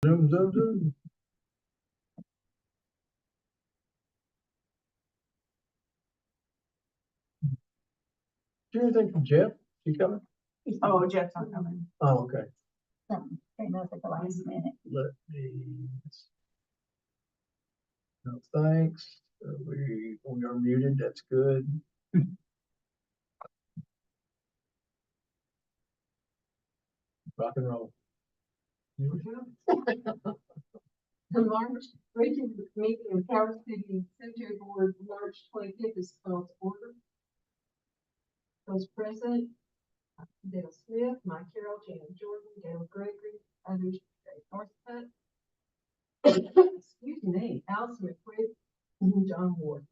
Zoom, zoom, zoom. Do anything from Jeff? He coming? Oh, Jeff's not coming. Oh, okay. Something came up at the last minute. Let me. No, thanks. We are muted. That's good. Rock and roll. The March regular meeting of Howard City Cemetery Board, March 25th is called to order. Those present, Dale Smith, Mike Carroll, Janet Jordan, Dale Gregory, others, Dave Northcutt. Excuse me, Allison McQuaid, and John Ward.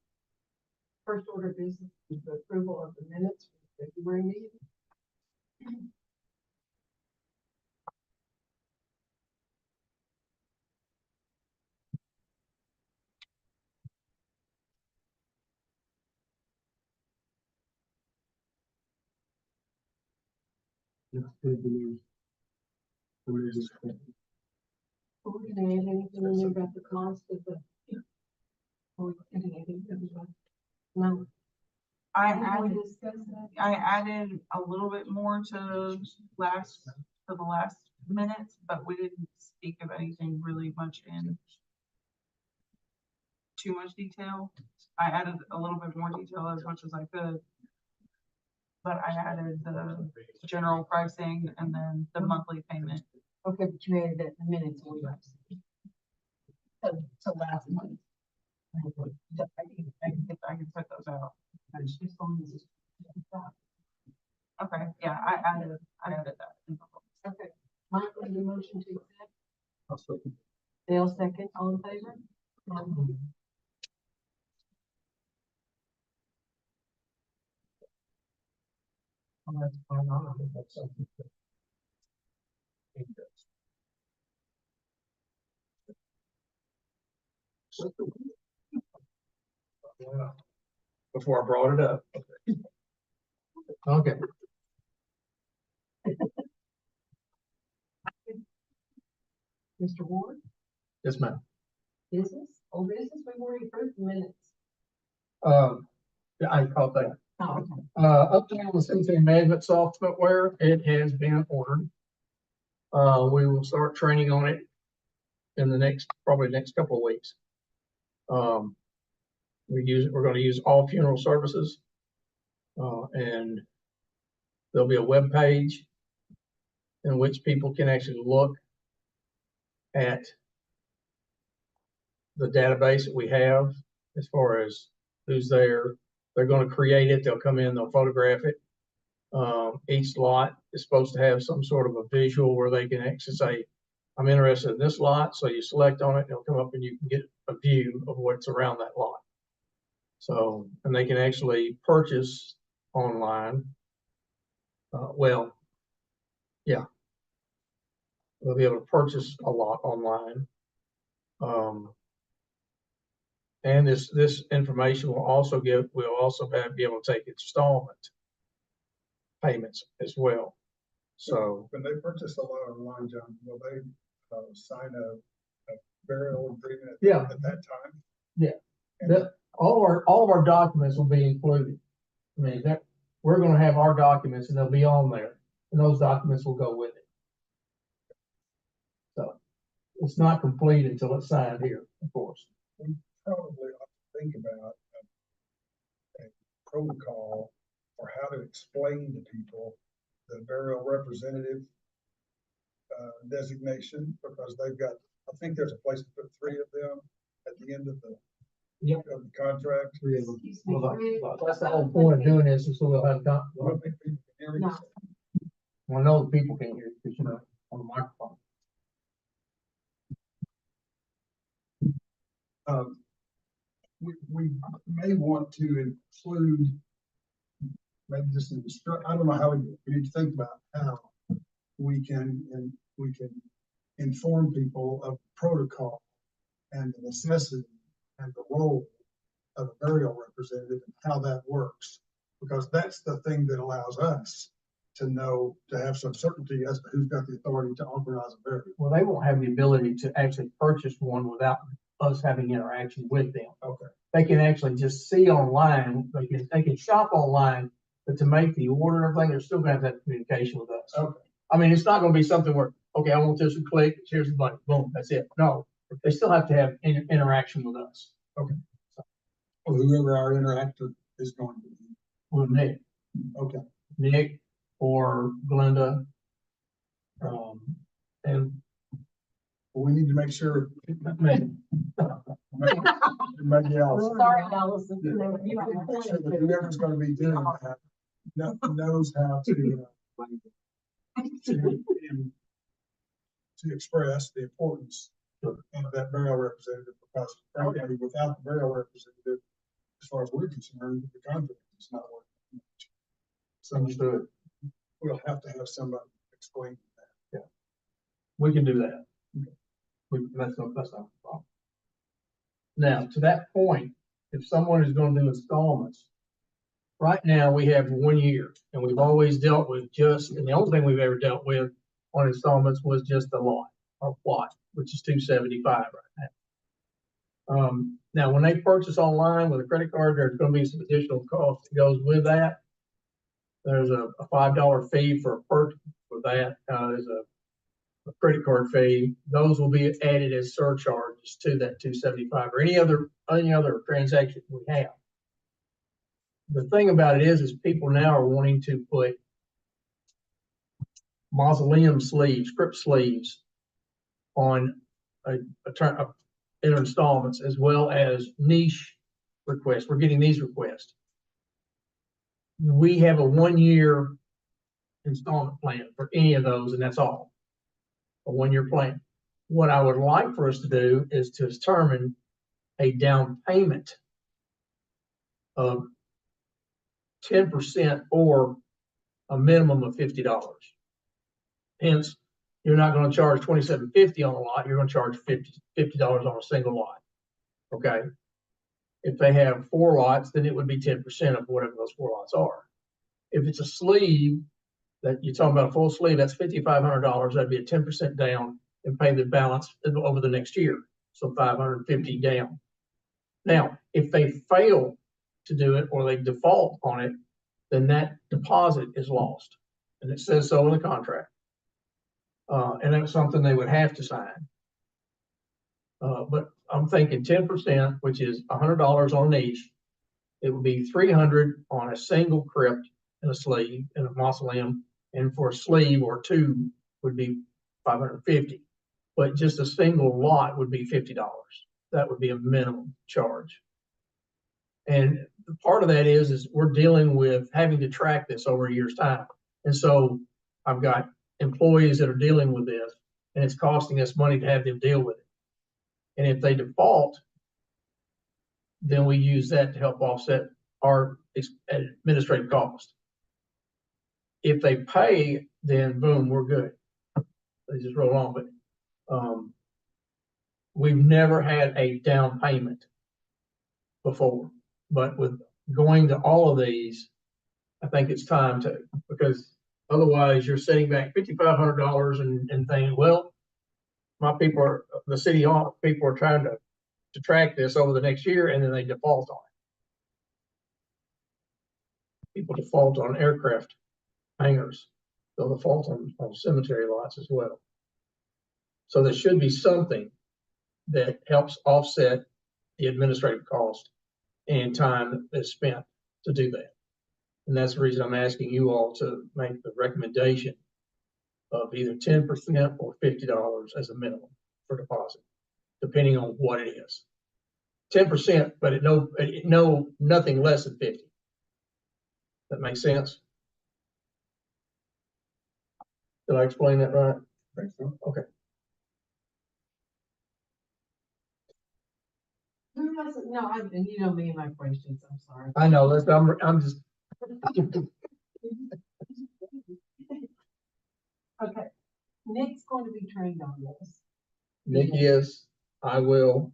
First order of business is the approval of the minutes for the February meeting. That's good news. What is it? Are we gonna add anything in there about the cost of the? Are we gonna add anything about? No. I We're added, going to discuss that. I added a little bit more to the last minutes, but we didn't speak of anything really much in too much detail. I added a little bit more detail as much as I could. But I added the general pricing and then the monthly payment. Okay, but you added that in the minutes, we got. So last month. I can put those out. Okay, yeah, I added that. Okay, Mike, made the motion to accept, I'll second. Dale second, all in favor? Oh, that's fine. I don't think that's something that he does. Yeah. Before I brought it up. Okay. Mr. Ward, Yes, ma'am. business, old business, we've already approved the minutes. Yeah, I caught that. Oh, okay. Update on the cemetery management software, it has been ordered. We will start training on it in the probably next couple of weeks. We're gonna use all funeral services. And there'll be a web page in which people can actually look at the database that we have as far as who's there. They're gonna create it, they'll come in, they'll photograph it. Each lot is supposed to have some sort of a visual where they can actually say, I'm interested in this lot, so you select on it, and it'll come up and you can get a view of what's around that lot. So, and they can actually purchase online. They'll be able to purchase a lot online. And this information will also be able to take installment payments as well. So when they purchase a lot online, John, will they sign a burial agreement at that time? Yeah. And all of our documents will be included. I mean, we're gonna have our documents and they'll be on there, and those documents will go with it. So it's not complete until it's signed here, of course. we probably ought to think about a protocol for how to explain to people the burial representative designation, because they've got, I think there's a place to put 3 of them at the end of the of the contract. Excuse me, Greg. That's the whole point of doing this, is so we'll have, I don't think people can hear me. No. well, know the people can hear, because on the microphone. We may want to include maybe just an I don't know how we need to think about how we can inform people of protocol and the necessity and the role of a burial representative and how that works, because that's the thing that allows us to know, to have some certainty as to who's got the authority to authorize a burial. Well, they won't have the ability to actually purchase one without us having interaction with them. Okay. They can actually just see online, they can shop online, but to make the order and everything, they're still gonna have that communication with us. Okay. I mean, it's not gonna be something where, okay, I want this to click, here's the button, boom, that's it. No, they still have to have interaction with us, Or whoever our interactor is going to be. with Nick. Okay. Nick or Glenda. And We need to make sure, me. maybe else. Sorry, Allison. So that whoever's gonna be doing that knows how to express the importance of that burial representative, because frankly, without the burial representative, as far as we're concerned, the contract is not working. So Understood. we'll have to have somebody explain that. We can do that. That's not a problem. Now, to that point, if someone is gonna do installments, right now, we have 1 year, and we've always dealt with and the only thing we've ever dealt with on installments was just the lot, or plot, which is $275 right now. Now, when they purchase online with a credit card, there's gonna be some additional cost that goes with that. There's a $5 fee for that, there's a credit card fee. Those will be added as surcharges to that $275 or any other transaction we have. The thing about it is people now are wanting to put mausoleum sleeves, crypt sleeves on in installments, as well as niche requests. We're getting these requests. We have a 1 year installment plan for any of those, and that's all. A 1 year plan. What I would like for us to do is to determine a down payment of 10% or a minimum of $50. Hence, you're not going to charge $27.50 on a lot. You're going to charge $50 on a single lot. Okay. If they have 4 lots, then it would be 10% of whatever those 4 lots are. If it's a sleeve that you're talking about, a full sleeve, that's $5,500. That'd be a 10% down and pay the balance over the next year. So $550 down. Now, if they fail to do it or they default on it, then that deposit is lost. And it says so in the contract. And that's something they would have to sign. But I'm thinking 10%, which is $100 on each. It would be $300 on a single crypt and a sleeve and a mausoleum. And for a sleeve or 2 would be $550. But just a single lot would be $50. That would be a minimum charge. And part of that is we're dealing with having to track this over a year's time. And so I've got employees that are dealing with this, and it's costing us money to have them deal with it. And if they default, then we use that to help offset our administrative cost. If they pay, then boom, we're good. They just roll on. But we've never had a down payment before. But with going to all of these, I think it's time to, because otherwise you're setting back $5,500 and thinking, well, the city people are trying to track this over the next year, and then they default on it. People default on aircraft hangars. They'll default on cemetery lots as well. So there should be something that helps offset the administrative cost and time that's spent to do that. And that's the reason I'm asking you all to make the recommendation of either 10% or $50 as a minimum for deposit, depending on what it is. 10%, but nothing less than 50. That makes sense? Did I explain that right? I think so. Okay. No, and you know me and my questions, I'm sorry. I know, I'm just. Okay, Nick's going to be trained on this. Nick is, I will,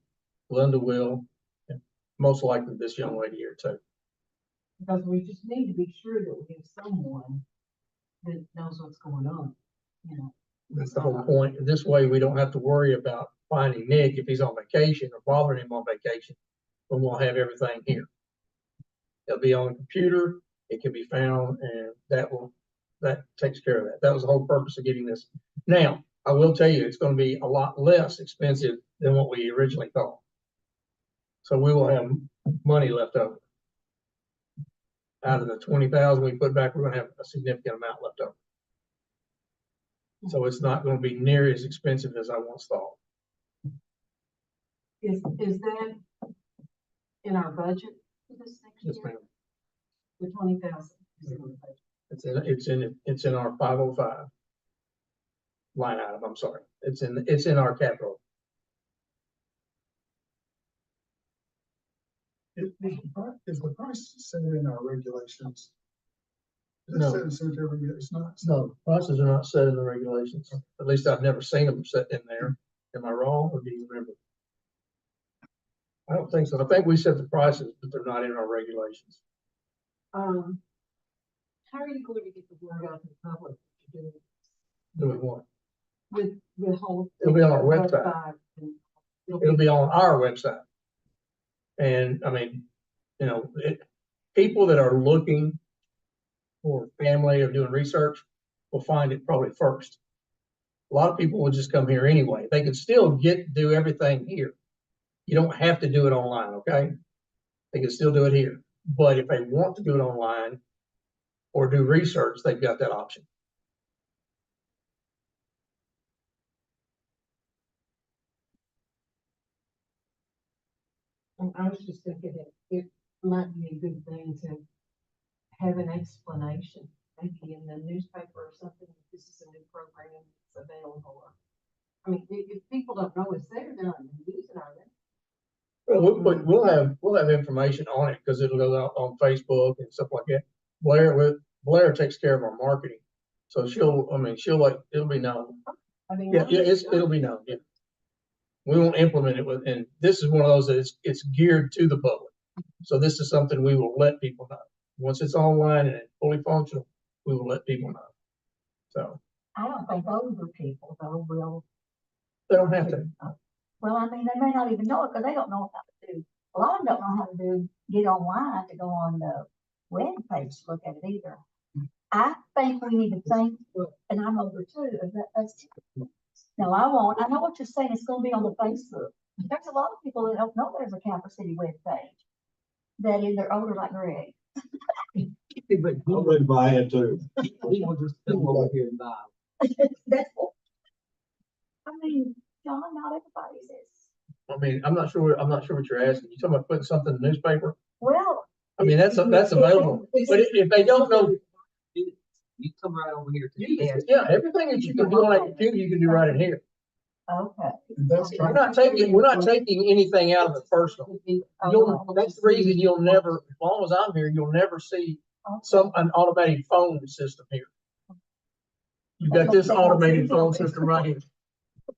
Linda will, and most likely this young lady here too. Because we just need to be sure that we have someone that knows what's going on, you know. That's the whole point. This way, we don't have to worry about finding Nick if he's on vacation or bothering him on vacation. When we'll have everything here. It'll be on the computer, it can be found, and that takes care of that. That was the whole purpose of getting this. Now, I will tell you, it's gonna be a lot less expensive than what we originally thought. So we will have money left over. Out of the 20,000 we put back, we're gonna have a significant amount left over. So it's not gonna be near as expensive as I once thought. Is that in our budget for this next Yes, year? ma'am. The 20,000 is in the budget. It's in our 505 line item, I'm sorry. It's in our capital. Is the price set in our regulations? Is it No. set in cemetery? It's not. No, prices are not set in the regulations. At least I've never seen them set in there. Am I wrong, or do you remember? I don't think so. I think we set the prices, but they're not in our regulations. How are you going to get the word out to the public to do Doing what? with the whole? It'll be on our website. and It'll be on our website. And I mean, people that are looking for family or doing research will find it probably first. A lot of people will just come here anyway. They can still do everything here. You don't have to do it online, okay? They can still do it here. But if they want to do it online or do research, they've got that option. And I was just thinking that it might be a good thing to have an explanation, maybe in the newspaper or something, if this is a new program that's available. I mean, if people don't know it's there, they're not gonna use it, are they? But we'll have information on it because it'll go out on Facebook and stuff like that. Blair takes care of our marketing. So it'll be known. I mean, Yeah, it'll be known, yeah. We won't implement it and this is one of those that it's geared to the public. So this is something we will let people know. Once it's online and it's fully functional, we will let people know. So I don't think older people though will. they don't have to. Well, I mean, they may not even know it because they don't know how to do. A lot of them don't know how to get online to go on the web page to look at it either. I think we need to think, and I'm older too, that's. No, I won't. I know what you're saying. It's gonna be on the Facebook. There's a lot of people that don't know there's a Campus City web page. That is, they're older like Greg. I'm ready to buy it too. People just come over here and buy. That's. I mean, John, not everybody's is. I mean, I'm not sure what you're asking. You talking about putting something in the newspaper? Well. I mean, that's available. But if they don't know, You come right over here to you the can- desk. yeah, everything that you can do on that computer, you can do right in here. Okay. And that's We're not taking anything out of the personal. That's the reason you'll never, as long as I'm here, you'll never see an automated phone system here. You've got this automated phone system right here.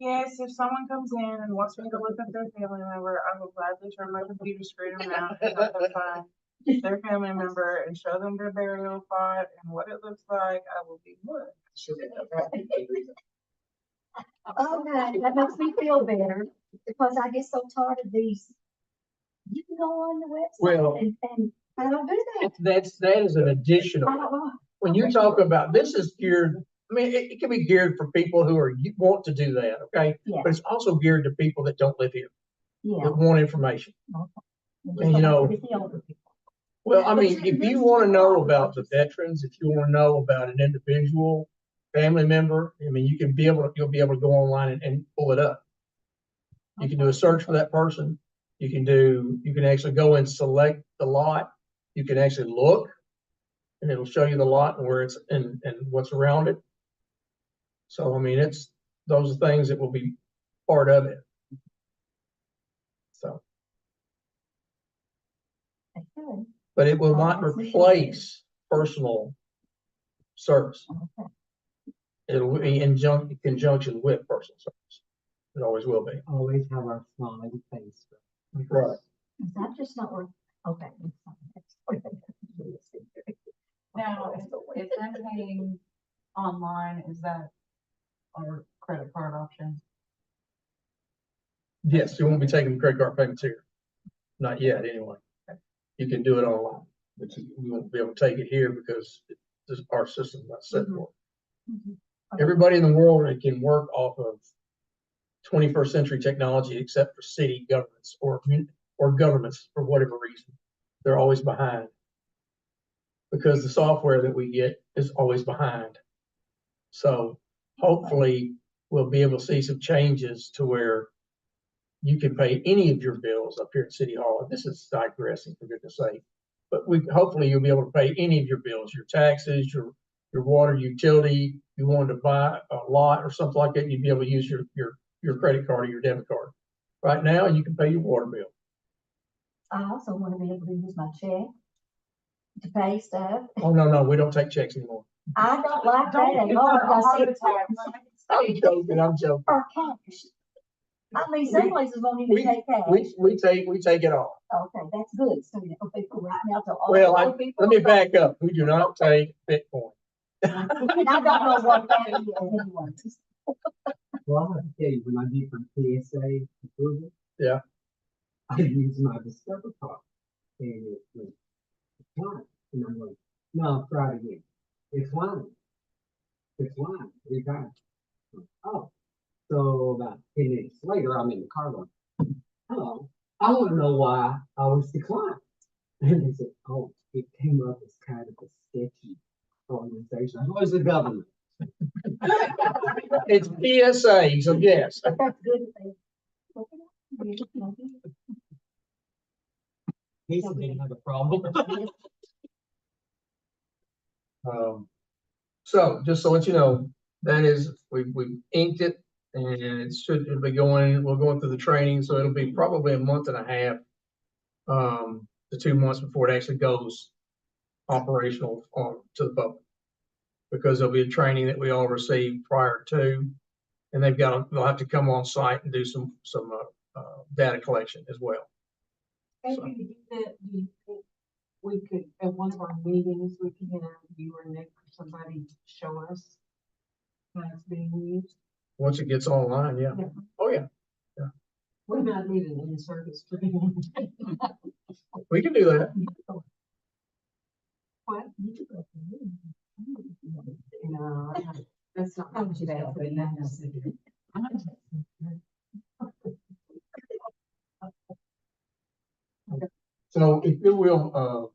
Yes, if someone comes in and wants me to look up their family member, I will gladly turn my computer screen around and have them find their family member and show them their burial plot and what it looks like. I will be more. Okay, that makes me feel better because I get so tired of these. You can go on the Well- website and I don't do that. That is an additional. I don't know. When you talk about, this is geared, I mean, it can be geared for people who want to do that, okay? Yeah, But it's also geared to people that don't live here, yeah. that want information. Just And, you know, like the older people. Well, I mean, if you want to know about the veterans, if you want to know about an individual family member, I mean, you'll be able to go online and pull it up. You can do a search for that person. You can actually go and select the lot. You can actually look and it'll show you the lot and where it's and what's around it. So, I mean, those are things that will be part of it. So, They could. but it will not That's replace personal service. Okay. It'll be in conjunction with personal service. It always will be. Always have our smiling face. Right. Is that just not worth? Okay. Now, if I'm paying online, is that our credit card option? Yes, you won't be taking credit card payments here. Not yet, anyway. You can do it online, but you won't be able to take it here because our system's not set for it. Everybody in the world that can work off of 21st century technology, except for city governments or governments for whatever reason, they're always behind. Because the software that we get is always behind. So hopefully we'll be able to see some changes to where you can pay any of your bills up here at City Hall. This is digressing, for goodness sake. But hopefully you'll be able to pay any of your bills, your taxes, your water, utility. You wanted to buy a lot or something like that, you'd be able to use your credit card or your debit card. Right now, you can pay your water bill. I also want to be able to use my check to pay stuff. Oh, no, we don't take checks anymore. I don't like that at all, because I'm joking. or cash. I mean, some places won't even take cash. We take it all. Okay, that's good. So, people right now, so all Well, the people. let me back up. We do not take Bitcoin. And I don't know what that is anyway. Well, I have to tell you, when I get from PSA approval. Yeah. I use my Discover card. And it's like, decline. And I'm like, no, try it again. Decline. 3 times. Oh. So about 10 minutes later, I'm in the car going, hello, I want to know why I was declined. And they said, oh, it came up as kind of a sketchy organization. It was the government. It's PSA, so yes. But that's good if they. look it up. He said he didn't have a problem. So just to let you know, that is, we inked it and it'll be we're going through the training, so it'll be probably a month and a half to 2 months before it actually goes operational to the public. Because there'll be a training that we all receive prior to, and they'll have to come on site and do some data collection as well. Maybe to do that, do you think we could, at one of our meetings, we could have you or Nick or somebody show us how it's being used? Once it gets online, yeah. Yeah. Oh, yeah, We might need an in-service training. we can do that. What? No, that's not. How much bad for the So if you will,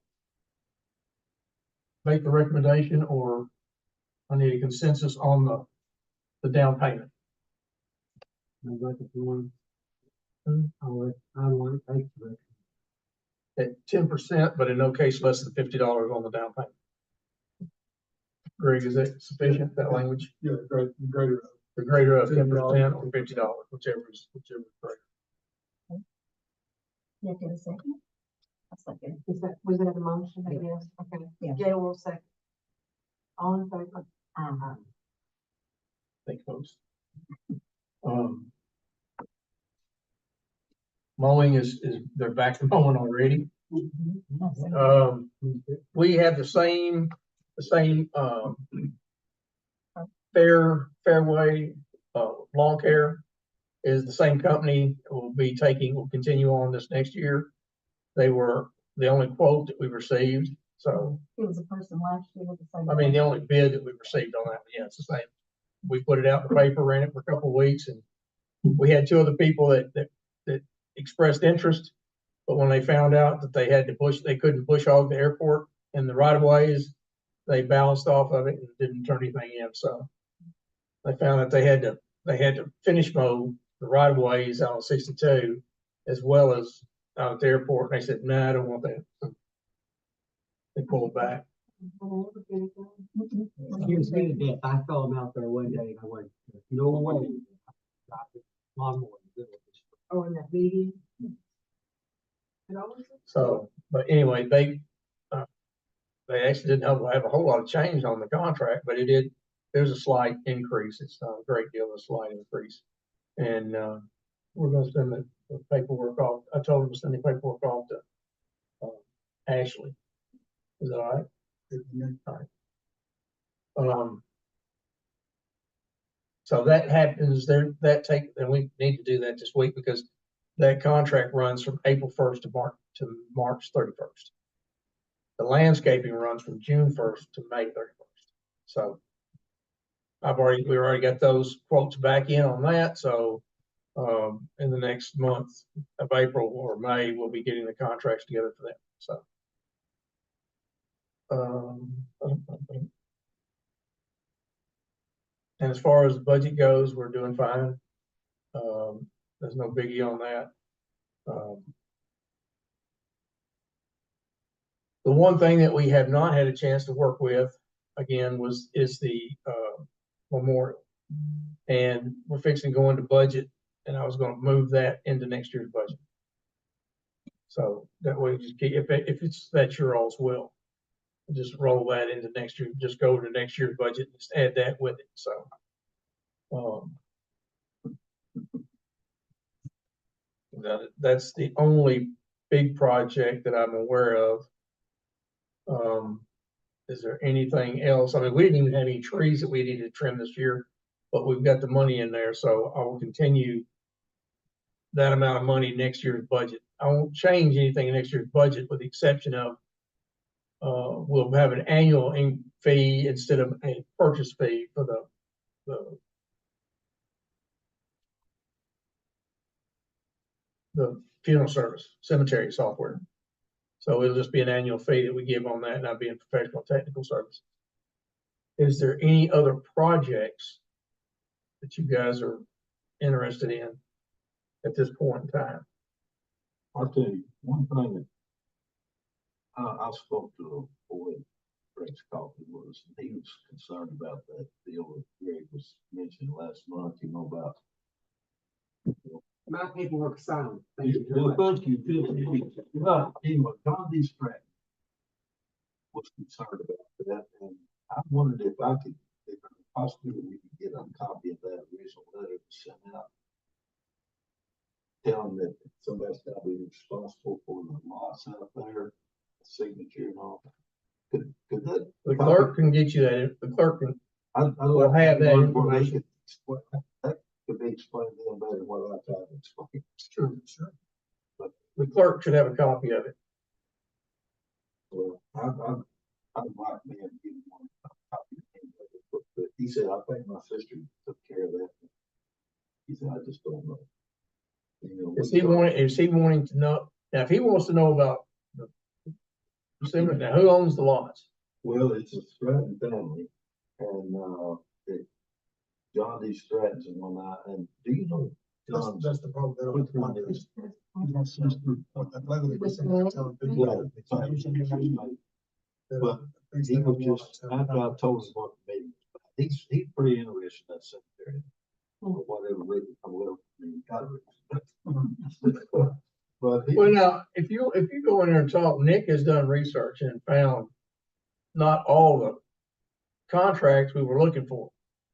make the recommendation, or I need a consensus on the down payment. I like it one. I want to take the At 10%, but in no case less than $50 on the down payment. Greg, is that sufficient, that language? Yeah, greater. The greater of 10% or $50, whichever is greater. You have to have a second? A second. Was that a motion? Yes, okay. Yeah. Gail will second. All in favor? Thanks, folks. Mowing is they're back to mowing already. We have the same Fairway Lawn Care is the same company. Will continue on this next year. They were the only quote that we received. So, It was a person last year with the same. I mean, the only bid that we received on that, yeah, it's the same. We put it out in the paper, ran it for a couple of weeks, and we had 2 other people that expressed interest. But when they found out that they couldn't push hog the airport in the right of ways, they bounced off of it and didn't turn anything in. So they found that they had to finish mow the right of ways out on 62 as well as out at the airport. And they said, "No, I don't want that." So they pulled back. He was good at that. I saw him out there one day and I went, no way. Lawnmower. Oh, in that meeting? So, but anyway, they actually didn't have a whole lot of change on the contract, but there's a slight increase. It's not a great deal, a slight increase. And, we're gonna send the paperwork off. I told them to send the paperwork off to, Ashley. Is that all right? All right. So that happens there, and we need to do that this week because that contract runs from April 1st to March 31st. The landscaping runs from June 1st to May 31st. So we already got those quotes back in on that, so in the next month of April or May, we'll be getting the contracts together for them, so. And as far as the budget goes, we're doing fine. There's no biggie on that. The one thing that we have not had a chance to work with, again, is the memorial. And we're fixing to go into budget, and I was gonna move that into next year's budget. So that way, just keep, if that's your all's will, just roll that into next year, just go to next year's budget and just add that with it, so. That's the only big project that I'm aware of. Is there anything else? I mean, we didn't even have any trees that we needed to trim this year, but we've got the money in there, so I will continue that amount of money next year's budget. I won't change anything in next year's budget with the exception of we'll have an annual fee instead of a purchase fee for the funeral service, cemetery software. So it'll just be an annual fee that we give on that, not being professional technical service. Is there any other projects that you guys are interested in at this point in time? I'll tell you, one thing that I spoke to a boy, Frank's Coffee was, he was concerned about that deal that Greg was mentioning last month, about. My paperwork signed. Thank you very much. Thank you. Anyway, John D. Stratton was concerned about that, and I wondered if possibly we could get a copy of that original letter sent out. Telling that somebody's got to be responsible for the lots out there, signature and all. Could that? The clerk can get you that. The clerk can. We'll have that information. That could be explained to them better than what I tried to explain. Sure, sure. The clerk should have a copy of it. Well, I'd like me to give one copy of it, but he said, I think my sister took care of that. He said, I just don't know. Is he wanting to know? Now, if he wants to know about the cemetery, now who owns the lots? Well, it's a Stratton family, and John D. Stratton's in one eye, and do you know John's? That's the problem. They don't Which one want is? this. That letter that we sent out telling people Right, that it's not using your money, that But things he that was don't just, want after I told him what the meeting was about, he's pretty interested in that cemetery. Or whatever reason, but he, Well, now, if you go in there and talk, Nick has done research and found not all the contracts we were looking for.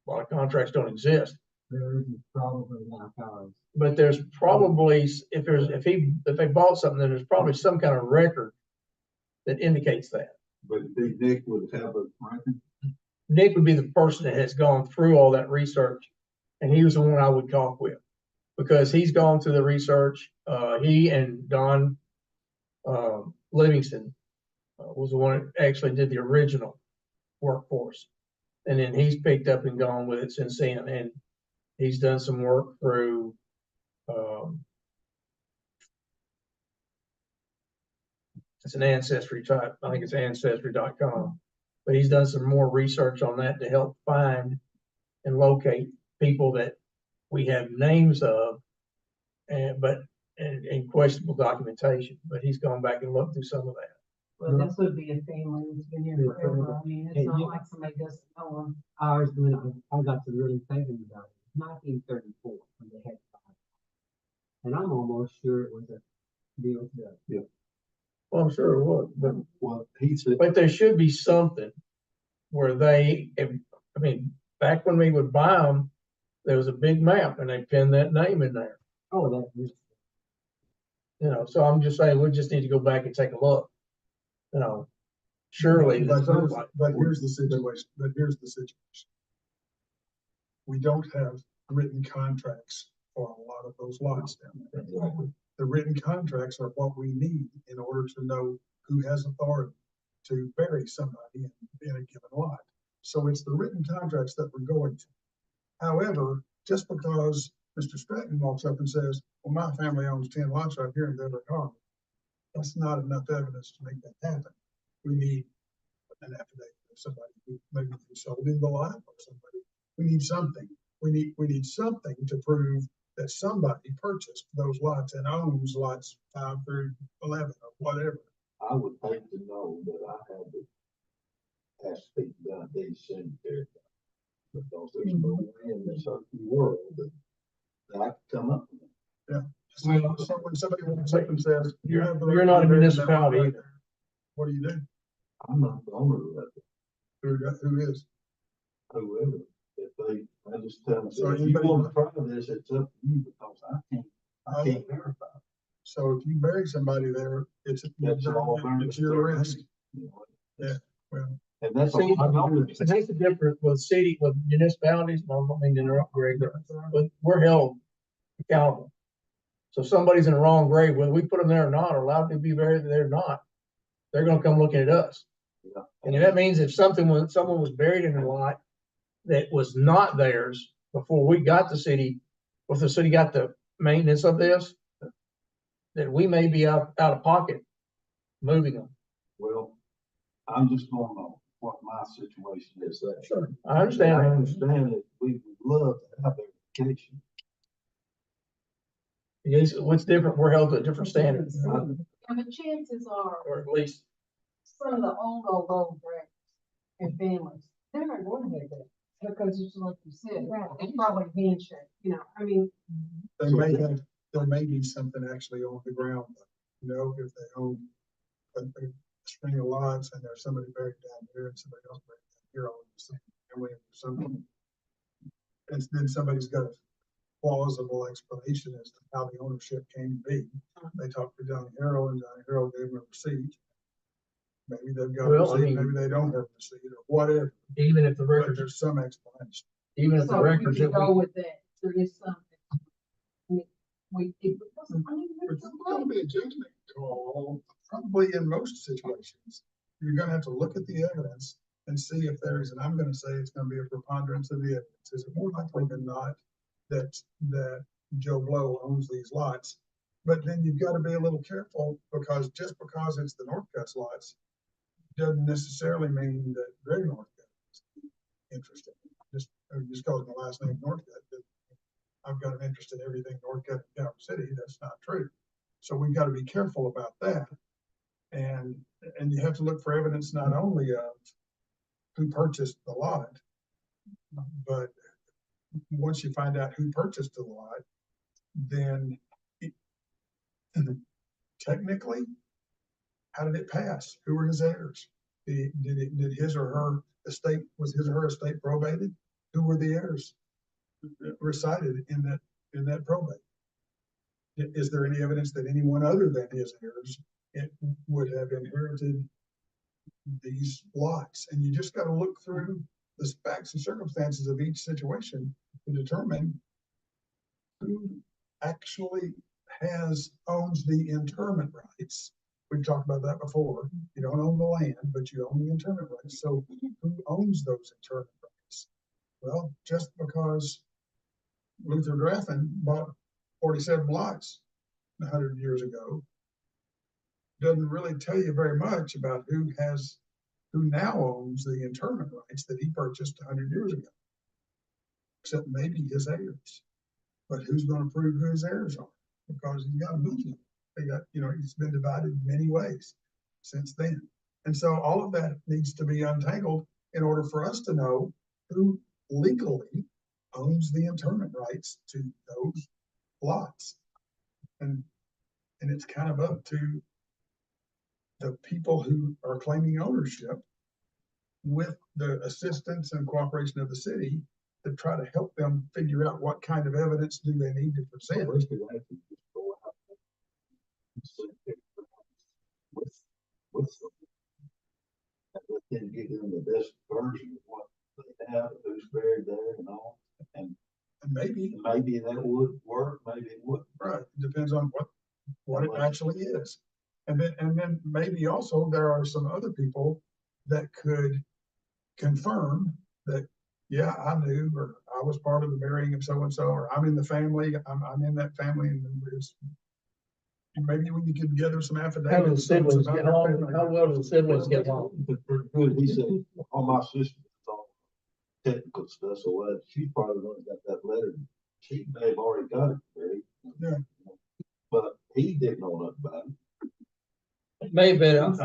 A lot of contracts don't exist, There is probably not ours. but there's probably, if they bought something, then there's probably some kind of record that indicates that. but Big Nick would have a record. Nick would be the person that has gone through all that research, and he was the one I would talk with. Because he's gone through the research, he and Don Livingston was the one that actually did the original workforce. And then he's picked up and gone with it since then, and he's done some work through it's an ancestry type, I think it's ancestry.com. But he's done some more research on that to help find and locate people that we have names of, and questionable documentation, but he's gone back and looked through some of that. Well, this would be a family that's been here forever. I mean, it's not like somebody doesn't know them. Ours, I got to really thinking about it, 1934, when they had five. And I'm almost sure it was a deal done. Well, I'm sure it would, but Well, he said, there should be something where back when we would buy them, there was a big map and they pinned that name in there, Oh, that is, so I'm just saying, we just need to go back and take a look. Surely. But here's the situation, we don't have written contracts for a lot of those lots down there. The written contracts are what we need in order to know who has authority to bury somebody in a given lot. So it's the written contracts that we're going to. However, just because Mr. Stratton walks up and says, well, my family owns 10 lots right here in Beverly Harbor, that's not enough evidence to make that happen. We need an affidavit of somebody who maybe sold in the lot or somebody. We need something. We need something to prove that somebody purchased those lots and owns lots 5 through 11 or whatever. I would hate to know that I had to ask people down these cemetery. Because there's no way in this earthly world that I could come up with. So when somebody walks up and says, you have the. You're right not to a bury that municipality right either. there," what do you do? I'm not the owner of it, Who is? whoever. If I just tell them, So if you anybody- want to try this, it's up to you because I can't verify. So if you bury somebody there, it's That's all. it's your risk. You know, Yeah, well. And that's. See, all I know. it makes a difference with city, with municipalities, and I don't mean to interrupt Greg, but we're held accountable. So if somebody's in the wrong grave, whether we put them there or not, or allowed to be buried there or not, they're gonna come looking at us. Yeah. And that means if someone was buried in a lot that was not theirs before we got the city, if the city got the maintenance of this, then we may be out of pocket moving them. Well, I'm just going on what my situation is there. Sure. I understand. I understand that we would love to have verification. Yes, what's different, we're held to a different standard, And the chances are, or at least, some of the old graves and families, they're not going to have that. Because it's like you said, it's probably handshake, you know, I mean, There may be something actually on the ground, you know, if they own a string of lots and there's somebody buried down here and somebody else buried down here all in the same family or something. And then somebody's got a plausible explanation as to how the ownership came to be. They talked to Johnny Harrell and Johnny Harrell gave them a receipt. Maybe they've got a Well, I receipt, mean- maybe they don't have a receipt or whatever, even if the but records, there's some explanation. even if the so we records can that go we, with that, there is something. I mean, it doesn't, I mean, there's It's gonna be a judgment call, probably in most situations. You're gonna have to look at the evidence and see if there's, and I'm gonna say it's gonna be a preponderance of the evidence. Is it more likely than not that Joe Blow owns these lots? But then you've gotta be a little careful, because just because it's the Northcutt's lots doesn't necessarily mean that Greg Northcutt is interested. Just calling the last name Northcutt, that I've got an interest in everything Northcutt and Calvert City. That's not true. So we've got to be careful about that. And you have to look for evidence not only of who purchased the lot, but once you find out who purchased the lot, then technically, how did it pass? Who were his heirs? Did his or her estate, was his or her estate probated? Who were the heirs recited in that probate? Is there any evidence that anyone other than his heirs would have inherited these lots? And you just got to look through the facts and circumstances of each situation to determine who actually owns the interment rights. We've talked about that before. You don't own the land, but you own the interment rights. So who owns those interment rights? Well, just because Luther Draffen bought 47 lots 100 years ago doesn't really tell you very much about who now owns the interment rights that he purchased 100 years ago, except maybe his heirs. But who's going to prove who his heirs are? Because he's got a bunch of them. It's been divided in many ways since then. And so all of that needs to be untangled in order for us to know who legally owns the interment rights to those lots. And it's kind of up to the people who are claiming ownership, with the assistance and cooperation of the city, to try to help them figure out what kind of evidence do they need to present. First, we have to just go out and see with them. And let them give them the best version of what they have, who's buried there and all. And maybe, Maybe that would work, maybe it wouldn't. right, it depends on what it actually is. And then maybe also there are some other people that could confirm that, yeah, I knew, or I was part of the marrying of so-and-so, or I'm in the family, I'm in that family, and then there's, and maybe we could get together some How do the affidavits. siblings get along? How well do the siblings get along? Pretty good. He said, all my sisters, all technical stuff, so she probably would have got that letter. She may have already got it, Barry. Yeah. But he didn't know nothing about it. Maybe, I don't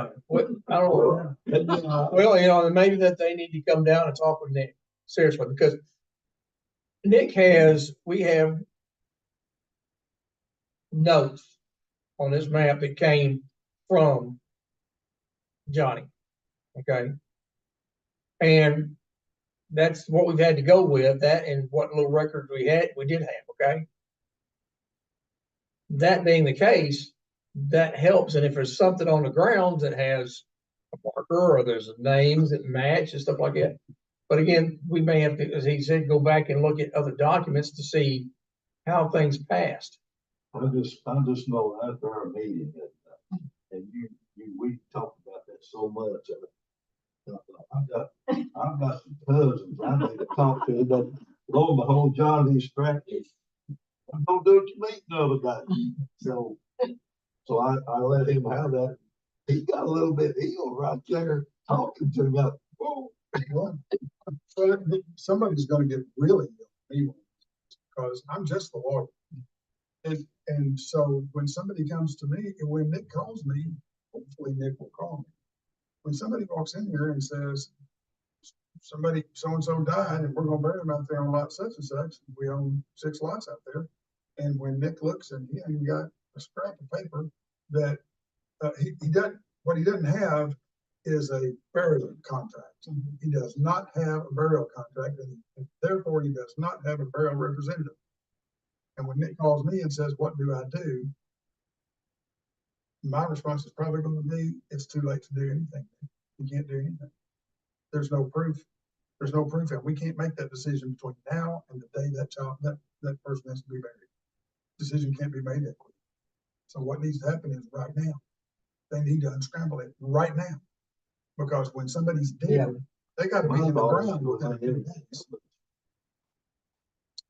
know. Well, you know, maybe that they need to come down and talk with Nick, seriously, because we have notes on this map that came from Johnny, okay? And that's what we've had to go with, that and what little records we did have, okay? That being the case, that helps, and if there's something on the ground that has a marker or there's names that match and stuff like that. But again, we may have to, as he said, go back and look at other documents to see how things passed. I just know after our meeting that, and we talked about that so much. I've got some cousins I need to talk to, but lo and behold, John distracted. I'm gonna do what you mean the other day. So I let him have that. He got a little bit ill right there talking to me. Whoa. Well, somebody's gonna get really ill, because I'm just the lawyer. And so when somebody comes to me, and when Nick calls me, hopefully Nick will call me. When somebody walks in here and says, somebody, so-and-so died, and we're gonna bury him out there on lot such and such, we own 6 lots out there. And when Nick looks and he ain't got a scrap of paper that, he doesn't, what he doesn't have is a burial contract. He does not have a burial contract, and therefore he does not have a burial representative. And when Nick calls me and says, what do I do? My response is probably going to be, it's too late to do anything. You can't do anything. There's no proof. There's no proof, and we can't make that decision between now and the day that person has to be buried. Decision can't be made that quick. So what needs to happen is right now, they need to unscramble it right now. Because when somebody's dead, they got to be in the ground within a few days.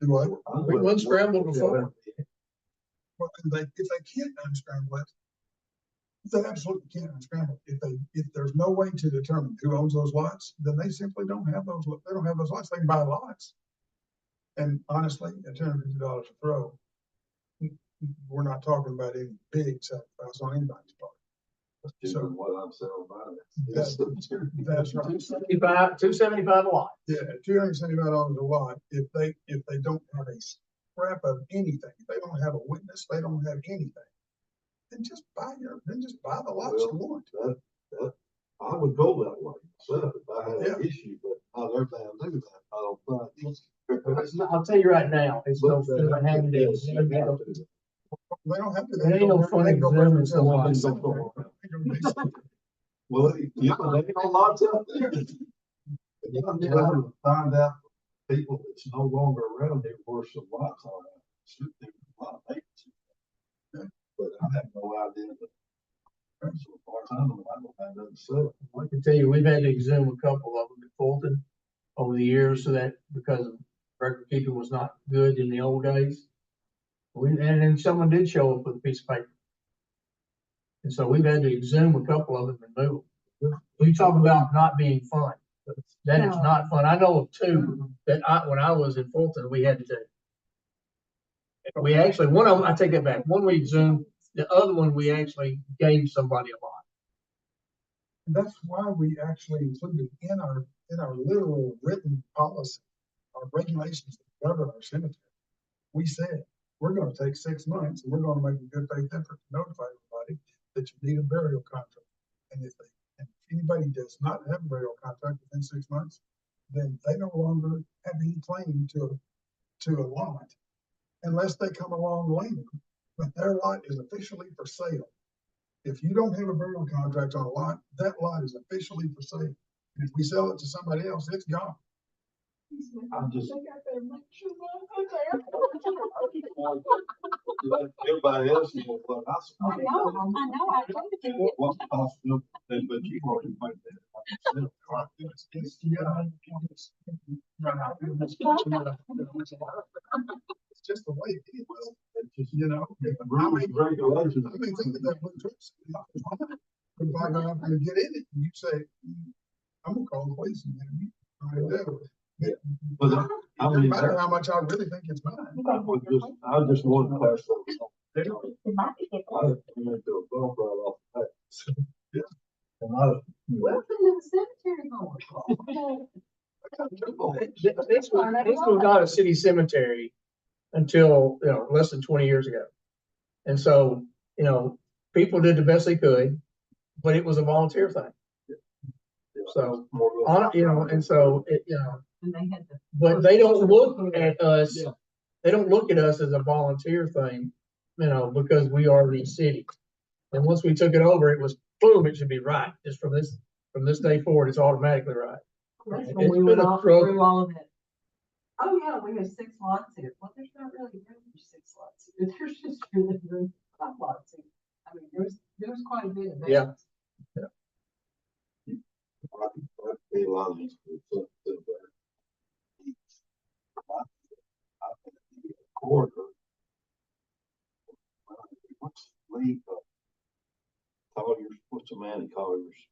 Do what? We unscrambled before. Well, if they can't unscramble it, they absolutely can't unscramble it. If there's no way to determine who owns those lots, then they simply don't have those. They don't have those lots. They can buy lots. And honestly, at $250 a throw, we're not talking about any big sacrifice on anybody's part. So what I'm selling by That's right. $275 a lot. Yeah, $275 a lot. If they don't have a scrap of anything, if they don't have a witness, they don't have anything, then just buy the lots you want. I would go that way myself if I had an issue, but not everybody will do that. I don't think. I'll tell you right now, it's no fun having this. They don't have to. There ain't no fun examining someone. Well, yeah, they got lots out there. You know, to find out people that's no longer around there where some lots are. But I have no idea. But so far as I know, I don't have nothing to say. I can tell you, we've had to exhume a couple of them at Fulton over the years, so that because record keeping was not good in the old days. And then someone did show up with a piece of paper. And so we've had to exhume a couple of them and move them. We talk about not being fun. That is not fun. I know of 2 that when I was in Fulton, we had to do. We actually, one of them, I take that back. One we exhumed, the other one we actually gave somebody a lot. And that's why we actually included in our literal written policy, our regulations that govern our cemetery. We said, we're going to take 6 months and we're going to make a good faith effort to notify everybody that you need a burial contract. And if anybody does not have a burial contract within 6 months, then they no longer have any claim to a lot unless they come along later. But their lot is officially for sale. If you don't have a burial contract on a lot, that lot is officially for sale. And if we sell it to somebody else, it's gone. I'm just. Everybody else is going, well, I know, I told you. what's the possibility, but you already made that. It's just the way it is. It's just, You know, rules and regulations. I mean, think of that blue truck. If I go out and get in it, and you say, I'm gonna call the police and then you, I do. But It I doesn't mean, matter how much I really think it's mine. I just wanted to pass that. It might be I different. went to a bump right off the back. And I, What's in the cemetery going? This was not a city cemetery until, less than 20 years ago. And so, people did the best they could, but it was a volunteer thing. So, and so, And they had the. but they don't look at us, they don't look at us as a volunteer thing, because we are the city. And once we took it over, it was boom, it should be right. Just from this day forward, it's automatically right. That's It's when we been went a off struggle. through all of it. Oh, yeah, we have 6 lots here. Well, there's not really room for 6 lots. Here. There's just really room for 5 lots here. I mean, there's quite a bit of that. Yeah. A lot of these. Corridor. What's Lee, Colliers, what's the man in Colliers,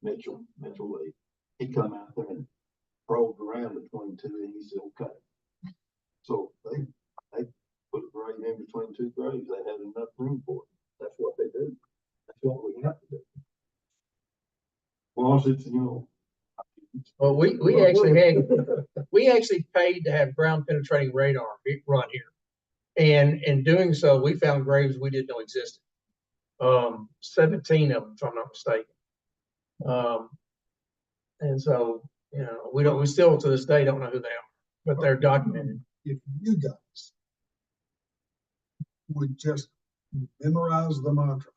Mitchell Lee. He come out there and probed around between two and he said, okay. So they put a grave in between 2 graves. They had enough room for it. That's what they do. That's what we have to do. Well, it's, Well, we actually paid to have ground penetrating radar run here. And in doing so, we found graves we didn't know existed. 17 of them, if I'm not mistaken. And so, we still to this day don't know who they are, but they're documented. if you guys would just memorize the mantra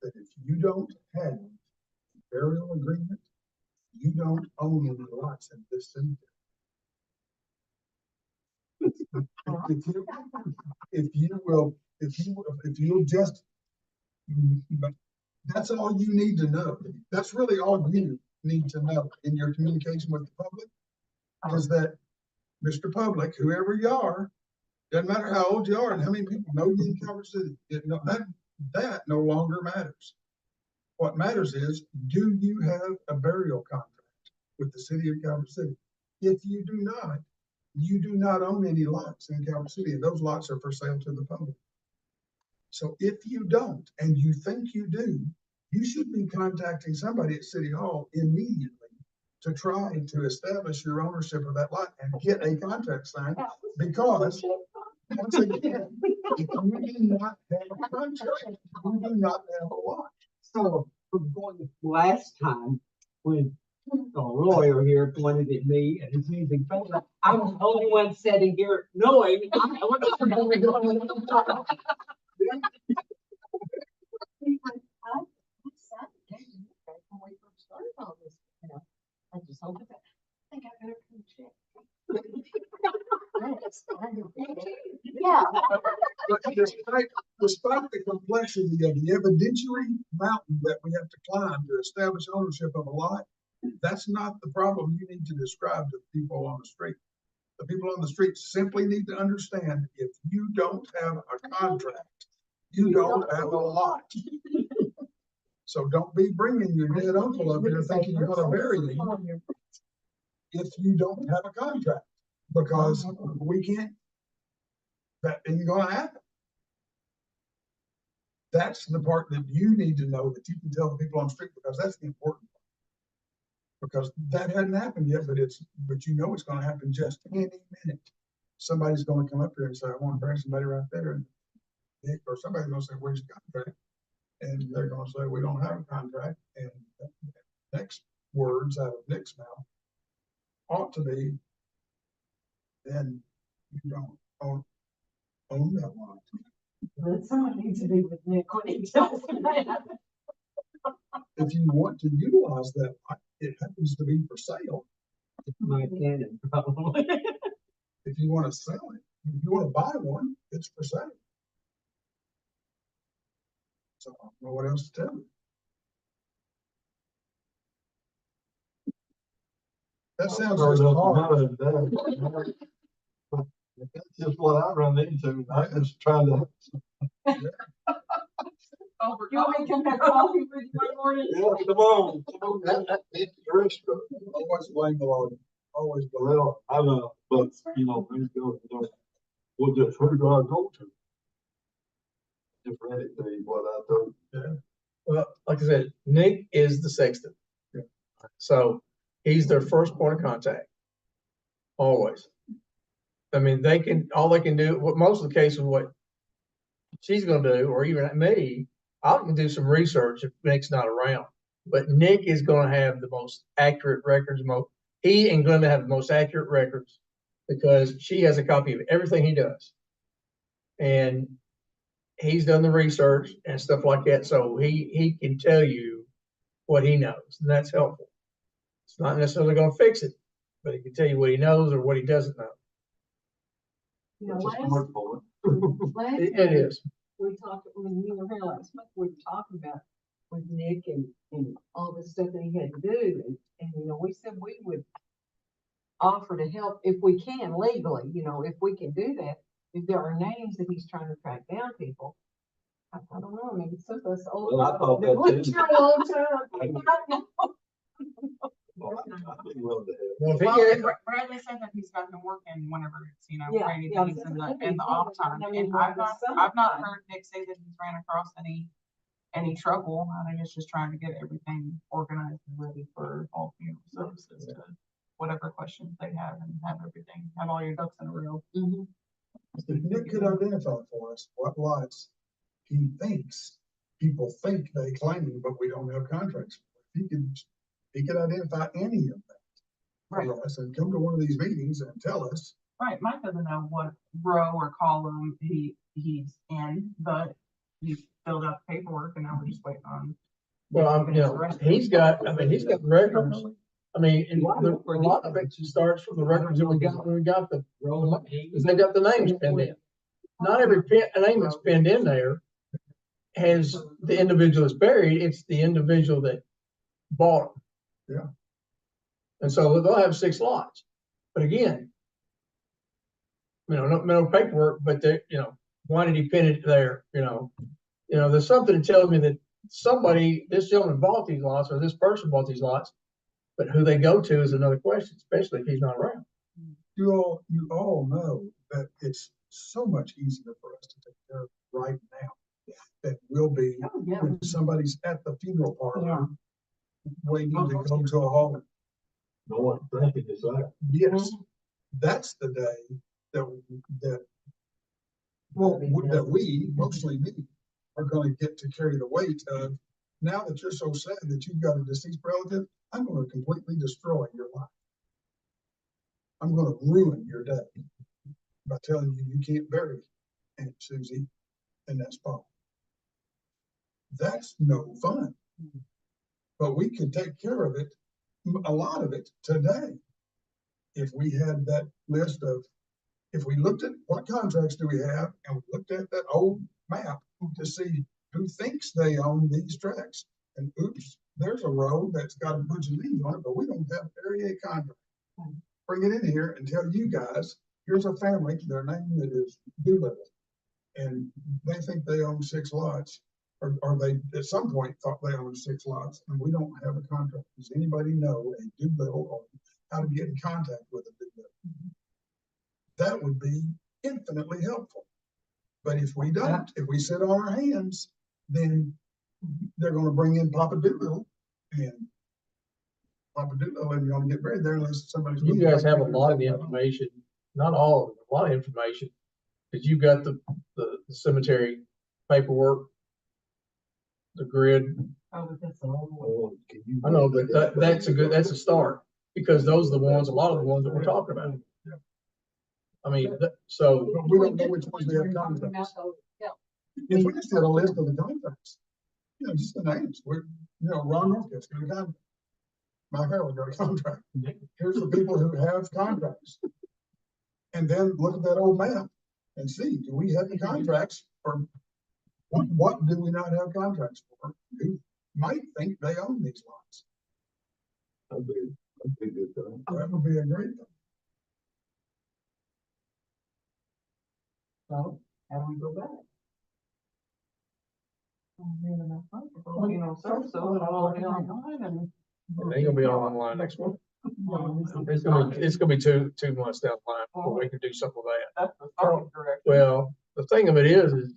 that if you don't have a burial agreement, you don't own any lots in this cemetery. If you'll just, but that's all you need to know. That's really all you need to know in your communication with the public. Is that Mr. Public, whoever you are, doesn't matter how old you are and how many people know you in Calvert City, that no longer matters. What matters is, do you have a burial contract with the city of Calvert City? If you do not own any lots in Calvert City, and those lots are for sale to the public. So if you don't, and you think you do, you should be contacting somebody at City Hall immediately to try to establish your ownership of that lot and get a contract signed, because once again, if you do not have a contract, you do not have a lot. So, from going last time, when a lawyer here pointed at me and his music, I was the only one sitting here knowing. I just hope that, I think I better come check. Yeah. But despite the complexity of the evidentiary mountain that we have to climb to establish ownership of a lot, that's not the problem you need to describe to the people on the street. The people on the street simply need to understand, if you don't have a contract, you don't have a lot. So don't be bringing your dead uncle up here thinking you're gonna bury him if you don't have a contract, because we can't, that ain't gonna happen. That's the part that you need to know, that you can tell the people on the street, because that's the important part. Because that hadn't happened yet, but it's gonna happen just any minute. Somebody's gonna come up here and say, I want to bury somebody right there, and or somebody's gonna say, where's your contract? And they're gonna say, we don't have a contract, and next words out of Nick's mouth ought to be, then you don't own that lot. But someone needs to be with Nick when he tells me that. If you want to utilize that lot, it happens to be for sale. My cannon, probably. If you wanna sell it, if you wanna buy one, it's for sale. So I don't know what else to tell you. That sounds Heard just of hard. that. That's just what I run into. I'm just trying to, You want me to come have coffee with you one morning? yeah, come on, it's the restaurant. Always blame the Lord. Always blame. Well, I know, but, you know, things go, well, just who do I go to? Just read it to you what I told. Well, like I said, Nick is the sexton. Yeah. So he's their first point of contact. Always. I mean, all they can do, what most of the cases, what she's gonna do, or even me, I can do some research if Nick's not around. But Nick is gonna have the most accurate records, he and Glenda have the most accurate records because she has a copy of everything he does. And he's done the research and stuff like that, so he can tell you what he knows, and that's helpful. It's not necessarily gonna fix it, but he can tell you what he knows or what he doesn't know. You know, It's a last, smart boy. last It time is. we talked, when you were here last month, we were talking about with Nick and all the stuff that he had to do, and, you know, we said we would offer to help if we can legally, you know, if we can do that. If there are names that he's trying to track down people, I don't know, maybe some of us old. Well, I thought that that lived too. here a long time. I don't know. Well, I'd be willing to help. Well, if he Well, had- and Bradley said that he's got to work in whenever it's, you know, Yeah, rainy yeah, days that's and what the, I and the mean, off yeah, time. I mean, And like I've the not summertime. heard Nick say that he's ran across any trouble. I think it's just trying to get everything organized and ready for all funeral services to whatever questions they have and have all your ducks in a row. Mhm. If Nick could identify for us what lots he thinks people think they claim, but we don't have contracts. He could identify any of that Right. for us and come to one of these meetings and tell us. Right, Mike doesn't know what row or column he's in, but he filled out the paperwork and now we're just waiting on. Well, you know, he's got records. I mean, and a lot of it starts from the records that we got when we got because they got the names pinned in. Not every name that's pinned in there has the individual that's buried, it's the individual that bought them. Yeah. And so they'll have 6 lots, but again, you know, no paperwork, but they, you know, why did he pin it there, you know? There's something that tells me that this gentleman bought these lots, or this person bought these lots, but who they go to is another question, especially if he's not around. You all know that it's so much easier for us to take care of right now. That will be Oh, yeah. when somebody's at the funeral Yeah. parlor waiting to go to a home. No one thinking is that. Yes, that's the day that we, mostly me, are gonna get to carry the weight of, now that you're so sad that you've got a deceased relative, I'm gonna completely destroy your life. I'm gonna ruin your day by telling you can't bury Aunt Susie in that spot. That's no fun. But we could take care of it, a lot of it today. If we had that list of, if we looked at what contracts do we have and we looked at that old map to see who thinks they own these tracks. And oops, there's a road that's got a bunch of names on it, but we don't have area contract. Bring it in here and tell you guys, here's a family, their name that is Doolittle. And they think they own 6 lots, or they at some point thought they owned 6 lots, and we don't have a contract. Does anybody know a Doolittle or how to get in contact with a Doolittle? That would be infinitely helpful. But if we don't, if we sit on our hands, then they're gonna bring in Papa Doolittle, and Papa Doolittle isn't gonna get buried there unless somebody's. You guys have a lot of the information, not all of it, a lot of information, because you've got the cemetery paperwork, the grid. Oh, but that's all. Oh, can you- I know, but that's a start, because those are the ones, a lot of the ones that we're talking about. I mean, so, But we don't know which ones they have contracts. If we just had a list of the contracts, just the names, Ron Northcutt's got a contract. Mike Harold got a contract. Here's the people who have contracts. And then look at that old map and see, do we have the contracts or what do we not have contracts for? Who might think they own these lots? That'd be a good thing. That would be a great thing. So, how do we go back? Well, you know, so it'll all be online and. It ain't gonna be all online next month. It's gonna be two months down the line before we can do something with that. That's the starting direction. Well, the thing of it is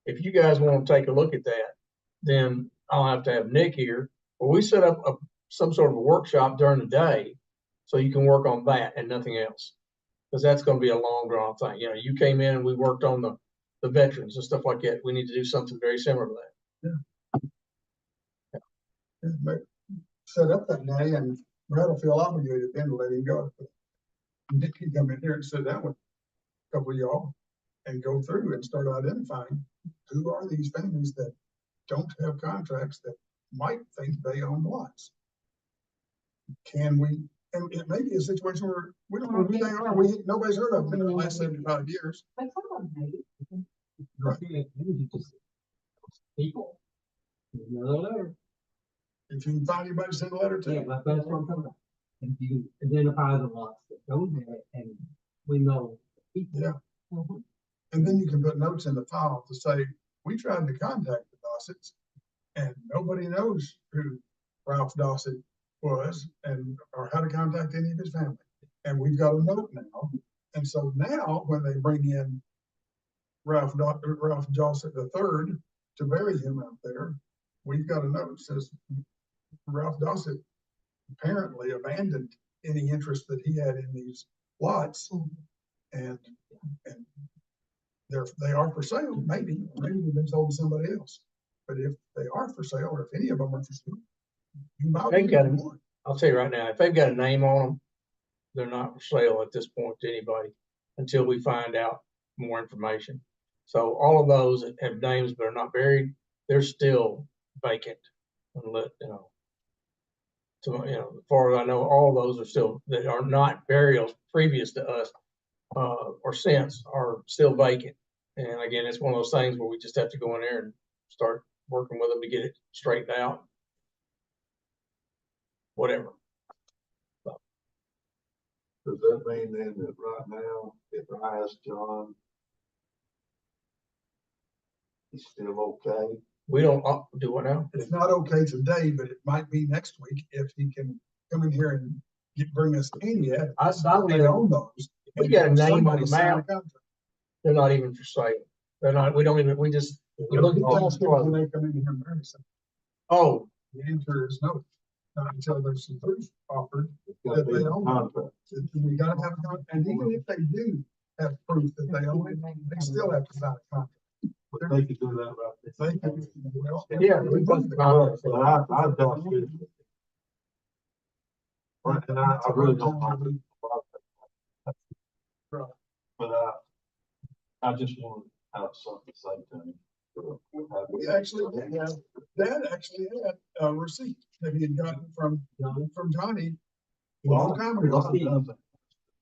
if you guys wanna take a look at that, then I'll have to have Nick here. Or we set up some sort of a workshop during the day, so you can work on that and nothing else. Cause that's gonna be a long drawn thing. You know, you came in and we worked on the veterans and stuff like that. We need to do something very similar to that. But set up that day and Brad will feel obligated then to let him go. Nick can come in here and sit down with a couple of y'all and go through and start identifying who are these families that don't have contracts that might think they own lots. Can we, and it may be a situation where we don't know who they are, nobody's heard of them in the last 75 years. But someone maybe. Right. People. Another letter. If you can find anybody, send a letter to. Yeah, that's what I'm talking about. If you identify the lots that don't have it, and we know. the people. Yeah. And then you can put notes in the file to say, we tried to contact the Dossets and nobody knows who Ralph Dossett was or how to contact any of his family. And we've got a note now. And so now when they bring in Ralph Dossett III to bury him out there, we've got a note that says Ralph Dossett apparently abandoned any interest that he had in these lots. And they are for sale, maybe they've been sold to somebody else. But if they are for sale, or if any of them are for sale, you might. They've got one. I'll tell you right now, if they've got a name on them, they're not for sale at this point to anybody until we find out more information. So all of those that have names but are not buried, they're still vacant. Unless, you know, as far as I know, all those are still, that are not burials previous to us, or since, are still vacant. And again, it's one of those things where we just have to go in there and start working with them to get it straightened out. Whatever. Does that mean then that right now, if I ask John, he's still okay? We don't do what now? It's not okay today, but it might be next week if he can come in here and bring us any evidence that they own those. We got a name on Somebody the sign a map. contract. They're not even for sale. They're not, we don't even, we just, you look at all When they come in here and bury something, oh, the answer is no. Not until there's some proof offered. It's gotta be That they a own. contract. We gotta have a contract, and even if they do have proof that they own it, they still have to sign a contract. But they could do that right. If they can, well. yeah. we both- But I doubt it. Right, and I really don't mind. But I just want to have something to say to him. We actually had, Dad actually had a receipt that he had gotten from Johnny a long time ago.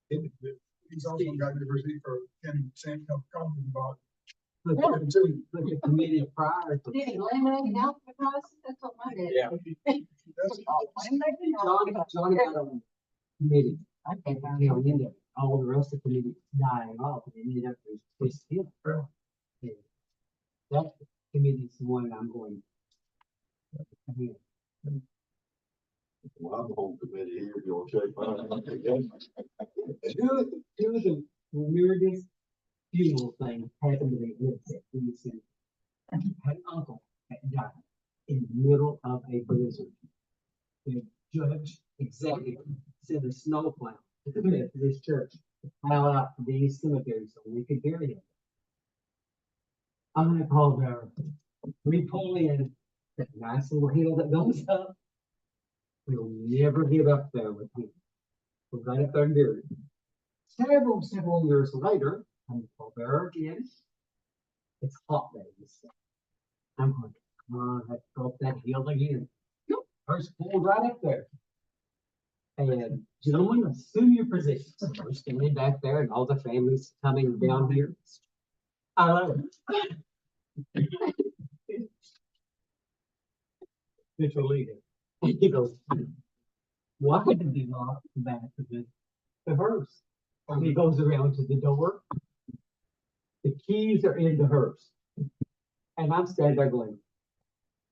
He's also got a receipt for Kenny Sam Coffee bought. Look at the committee prior to. Did he laminate it out because that's what my dad. Yeah. Johnny got on the committee. I can't find him in there. All the rest of the committee dying off and ended up with him. Yeah. That committee's the one I'm going. Yeah. Well, I'm the whole committee here, if you want to check mine. Two of the weirdest funeral things happened to me with that. I had an uncle that died in the middle of a blizzard. The judge executive sent a snowplow to this church to plow out these cemeteries so we could bury him. I'm gonna call there. We pull in that nice little hill that goes up. We'll never get up there with him. We're right up there and bury him. Several years later, I'm called there again. It's hot days. I'm going, come on, let's go up that hill again. Nope, first pulled right up there. And gentlemen, assume your positions. We're standing back there and all the families coming down here. I love it. Mitchell leading. And he goes, why did they lock the back of the hearse? And he goes around to the door. The keys are in the hearse. And I'm standing there going,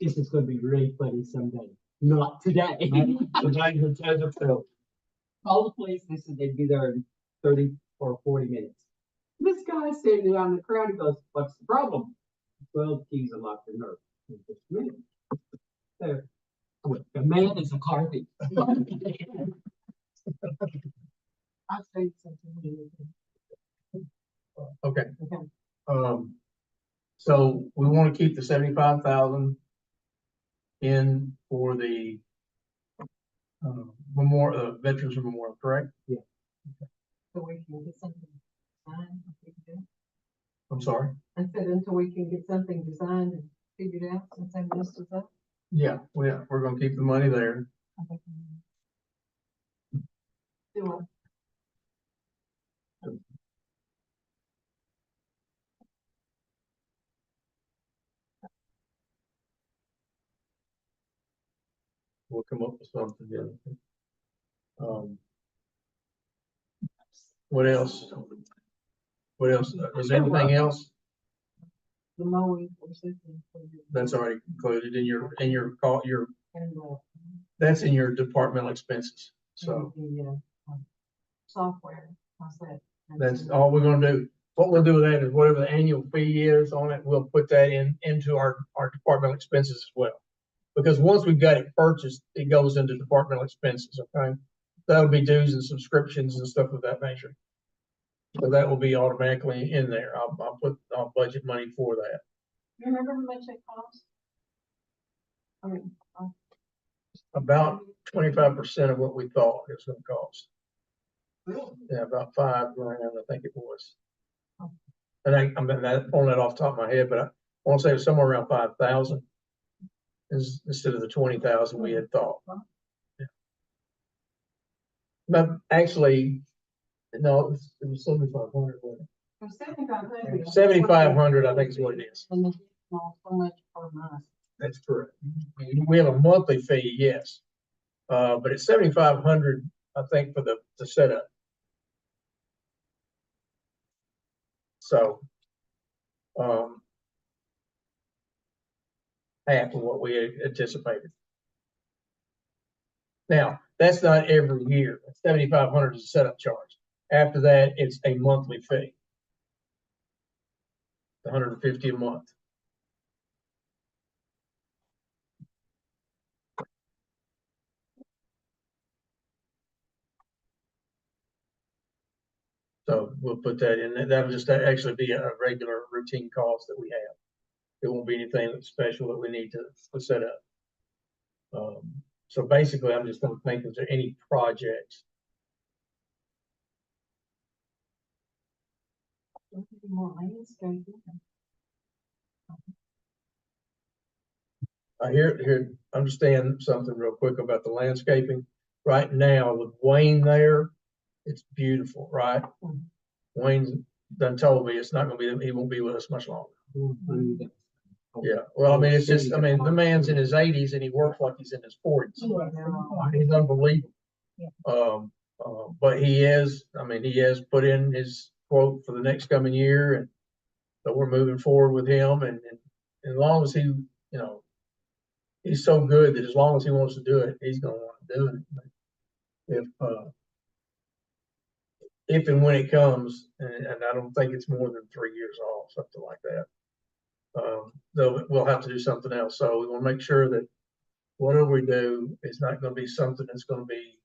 this is gonna be really funny someday. Not today. Call the police, they said they'd be there in 30 or 40 minutes. This guy's standing around in the crowd, he goes, what's the problem? 12 keys are locked in her. Just a minute. There. The man is a carpet. I'll say something. Okay. Okay. So we want to keep the 75,000 in for the memorial, Veterans Memorial, correct? So we can get something signed. I'm sorry. I said until we can get something designed and figured out since I missed it up. Yeah, we're gonna keep the money there. Do it. We'll come up with something. Yeah. What else? What else? Is there anything else The mowing or something. that's already included in your call, And, that's in your departmental expenses? So the, software, how's that? that's all we're gonna do. What we'll do with that is whatever the annual fee is on it, we'll put that into our departmental expenses as well. Because once we've got it purchased, it goes into departmental expenses, okay? That'll be dues and subscriptions and stuff of that nature. So that will be automatically in there. I'll budget money for that. You remember how much it cost? I mean, About 25% of what we thought it was gonna cost. really? Yeah, about $5 grand, I think it was. And I'm not pulling that off the top of my head, but I want to say it was somewhere around 5,000 instead of the 20,000 we had thought. Yeah. But actually, no, it was 7,500. wasn't It was 7,500. it? 7,500, I think is what it is. And it's not so much per month. That's correct. We have a monthly fee, yes. But it's 7,500, I think, for the setup. So, half of what we had anticipated. Now, that's not every year. 7,500 is a setup charge. After that, it's a monthly fee. 150 a month. So we'll put that in. That'll just actually be a regular routine cost that we have. It won't be anything that's special that we need to set up. So basically, I'm just gonna think, is there any projects? More landscaping. Understand something real quick about the landscaping. Right now with Wayne there, it's beautiful, right? Wayne's done told me it's not gonna be, he won't be with us much longer. Yeah, well, I mean, it's just, I mean, the man's in his 80s and he works like he's in his 40s. He's unbelievable. But he has put in his quote for the next coming year, and so we're moving forward with him, and as long as he, he's so good that as long as he wants to do it, he's gonna want to do it. If and when it comes, and I don't think it's more than 3 years off, something like that. Though we'll have to do something else. So we want to make sure that whatever we do is not going to be something that's going to be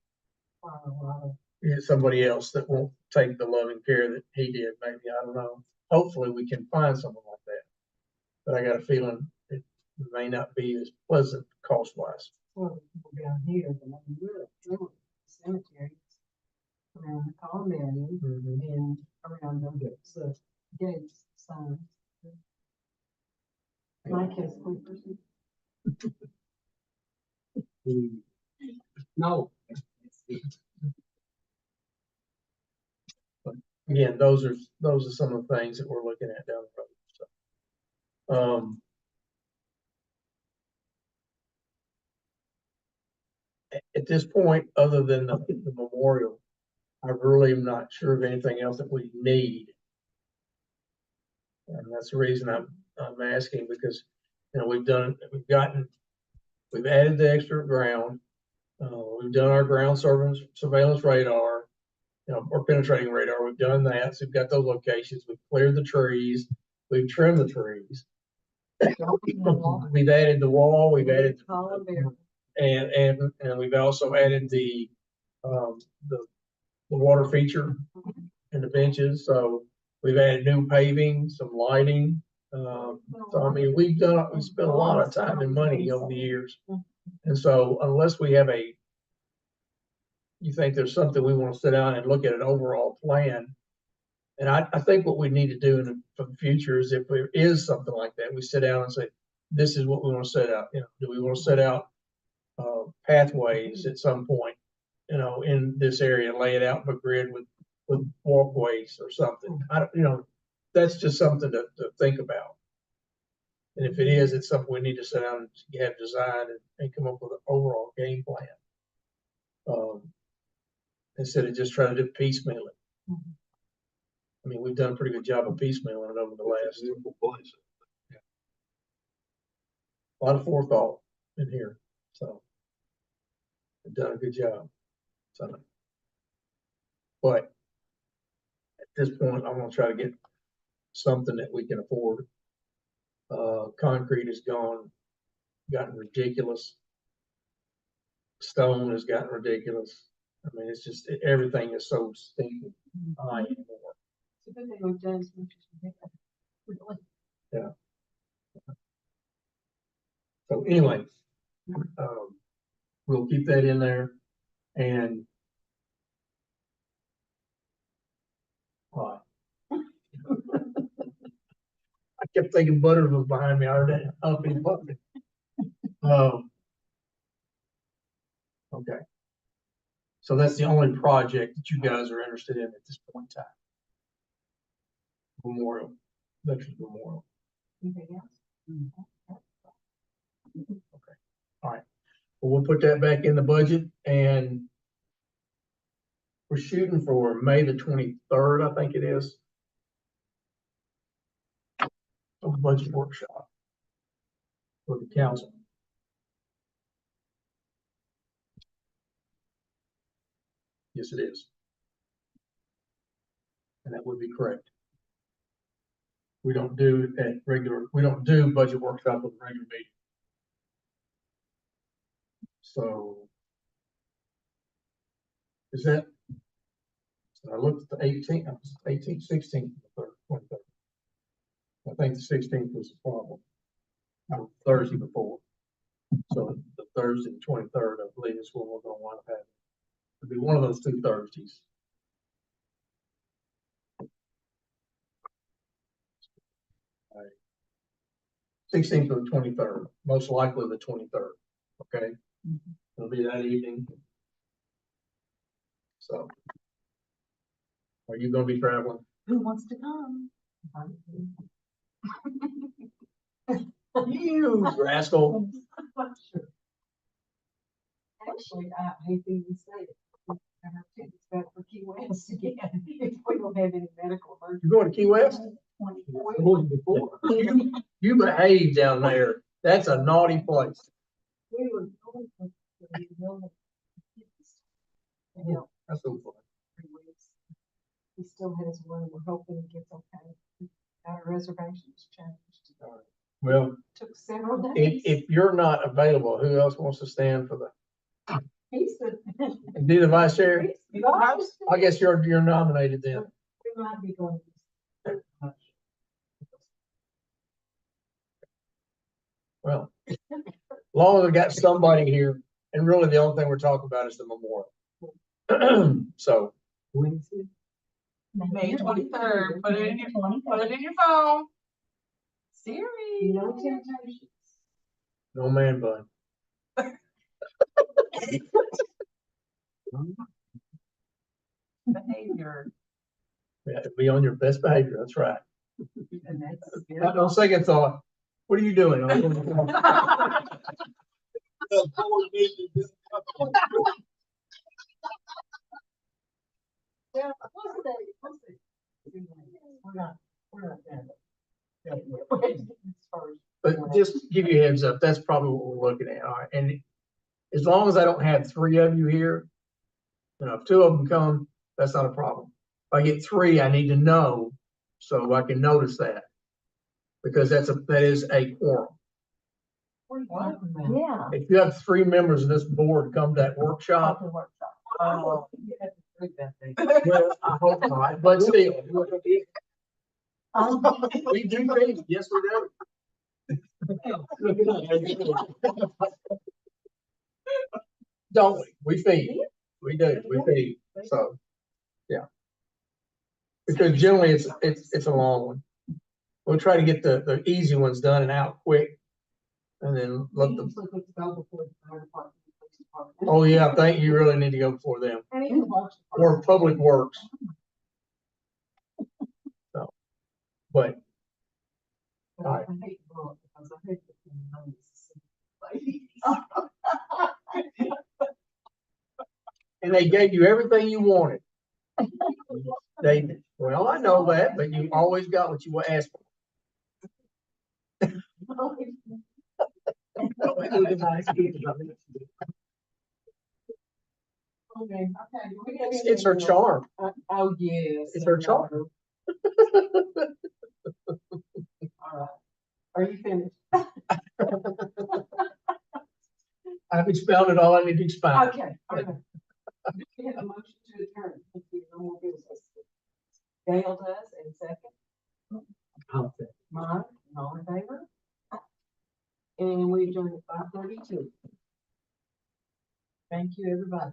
somebody else that won't take the loving care that he did. Maybe, I don't know. Hopefully we can find someone like that. But I got a feeling it may not be as pleasant cost wise. Well, people down here, but I mean, we're cemeteries around the common and around the gates, signs. Mike has sleepers. No, But again, those are some of the things that we're looking at down the road, so. At this point, other than the memorial, I really am not sure of anything else that we need. And that's the reason I'm asking, because, you know, we've added the extra ground. We've done our ground surveillance radar, you know, or penetrating radar. We've done that. So we've got those locations. We've cleared the trees. We've trimmed the trees. We've added the wall. We've added and we've also added the water feature and the benches. So we've added new paving, some lighting. So I mean, we've spent a lot of time and money over the years. And so unless we have you think there's something we want to sit down and look at an overall plan. And I think what we need to do for the future is, if there is something like that, we sit down and say, this is what we want to set out. You know, do we want to set out pathways at some point, you know, in this area, lay it out in a grid with walkways or something? You know, that's just something to think about. And if it is, it's something we need to sit down and have designed and come up with an overall game plan. Instead of just trying to do piecemeal it. I mean, we've done a pretty good job of piecemealing it over the last. A lot of forethought in here, so we've done a good job. So, but at this point, I'm gonna try to get something that we can afford. Concrete has gotten ridiculous. Stone has gotten ridiculous. I mean, it's just, everything is so stinking high anymore. It's a good thing we've done as much as we have. Yeah. So anyway, we'll keep that in there, and I kept thinking Butter was behind me. I heard that up in Butter. Okay. So that's the only project that you guys are interested in at this point in time. Memorial, Veterans Memorial. Anything else? Okay. All right. Well, we'll put that back in the budget, and we're shooting for May the 23rd, I think it is. Of the budget workshop for the council. Yes, it is. And that would be correct. We don't do budget workshop with regular meeting. So is that, so I looked at the 18th, 16th, 23rd. I think the 16th was the problem. Thursday before. So the Thursday, the 23rd, I believe, is when we're going to want to have. It'll be one of those 2 Thursdays. All right. 16th or the 23rd, most likely the 23rd. Okay. It'll be that evening. So are you going to be traveling? Who wants to come? You rascal. Actually, I hate to even say it. I have tickets back for Key West again, if we don't have any medical emergency. You're going to Key West? You behave down there. That's a naughty place. We were going for the building. Yeah, That's so fun. 3 weeks. He still has one. We're hoping it gets okay. Our reservations changed. Well, Took several days. if you're not available, who else wants to stand for the, He's the. and be the vice chair? He's the host. I guess you're nominated then. We might be going. Well, as long as I got somebody here, and really the only thing we're talking about is the memorial. So, Wednesday. May 23rd, put it in your your. phone. Siri. No temptations. no man bun. Behavior, Yeah, be on your best behavior, that's right. and that's. Not no second thought, what are you doing? Yeah, we'll see. We're not done. Yeah, we're getting this first. But just to give you a heads up, that's probably what we're looking at, all right? And as long as I don't have three of you here, you know, if two of them come, that's not a problem. If I get three, I need to know so I can notice that. Because that is a quorum. Yeah. If you have three members of this board come to that workshop, Probably workshop. Oh. well, I hope not, but still. Um, We do things, yes, we do. Don't we? We feed. We do, we feed, so, yeah. Because generally it's a long one. We'll try to get the easy ones done and out quick. And then let them, oh yeah, I think you really need to go before them, or Public Works. So, but, all right. I hate to vote because I hate the And they gave you everything you wanted. Well, I know that, but you always got what you asked for. It's her charm. Oh, yes. It's her charm. All right. Are you finished? I've expounded all I need to expound. Okay, okay. We have a motion to adjourn. If you no more business. Gail does, and second, Mike, all in favor? And we adjourn at 5:32. Thank you, everybody.